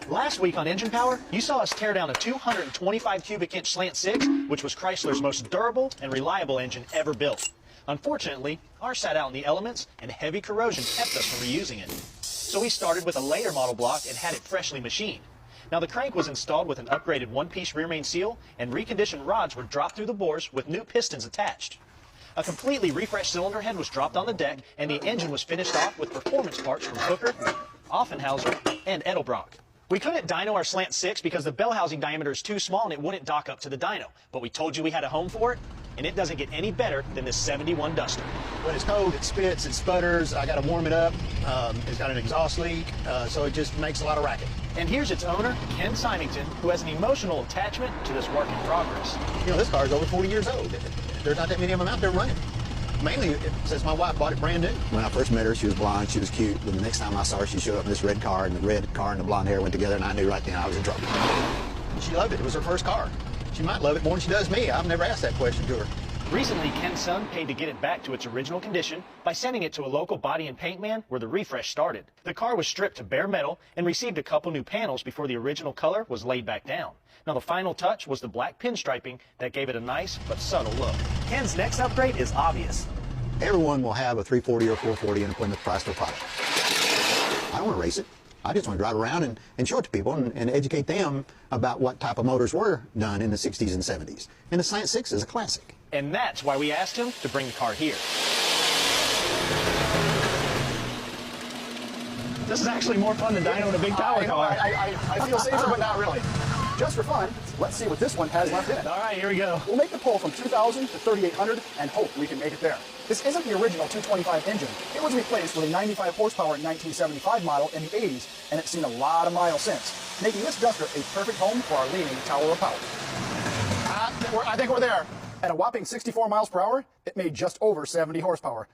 Last week on Engine Power, you saw us tear down a 225 cubic inch Slant 6, which was Chrysler's most durable and reliable engine ever built. Unfortunately, ours sat out in the elements and heavy corrosion kept us from reusing it. So we started with a later model block and had it freshly machined. Now the crank was installed with an upgraded one-piece rear main seal, and reconditioned rods were dropped through the bores with new pistons attached. A completely refreshed cylinder head was dropped on the deck, and the engine was finished off with performance parts from Hooker, Offenhauser, and Edelbrock. We couldn't dyno our Slant 6 because the bell housing diameter is too small and it wouldn't dock up to the dyno. But we told you we had a home for it, and it doesn't get any better than this 71 Duster. When it's cold, it spits, it sputters. I got to warm it up. It's got an exhaust leak, so it just makes a lot of racket. And here's its owner, Ken Symington, who has an emotional attachment to this work in progress. You know, this car is over 40 years old. There's not that many of them out there running. Mainly since my wife bought it brand new. When I first met her, she was blonde, she was cute. But the next time I saw her, she showed up in this red car, and the red car and the blonde hair went together, and I knew right then I was in trouble. She loved it. It was her first car. She might love it more than she does me. I've never asked that question to her. Recently, Ken's son paid to get it back to its original condition by sending it to a local body and paint man where the refresh started. The car was stripped to bare metal and received a couple new panels before the original color was laid back down. Now the final touch was the black pinstriping that gave it a nice but subtle look. Ken's next upgrade is obvious. Everyone will have a 340 or 440 in a Plymouth Chrysler product. I don't want to race it. I just want to drive around and show it to people and educate them about what type of motors were done in the 60s and 70s. And the Slant 6 is a classic. And that's why we asked him to bring the car here. This is actually more fun than dynoing a big power car. I feel safer, but not really. Just for fun, let's see what this one has left in it. All right, here we go. We'll make the pull from 2,000 to 3,800 and hope we can make it there. This isn't the original 225 engine. It was replaced with a 95 horsepower 1975 model in the 80s, and it's seen a lot of miles since, making this Duster a perfect home for our leaning tower of power. I think we're there. At a whopping 64 miles per hour, it made just over 70 horsepower.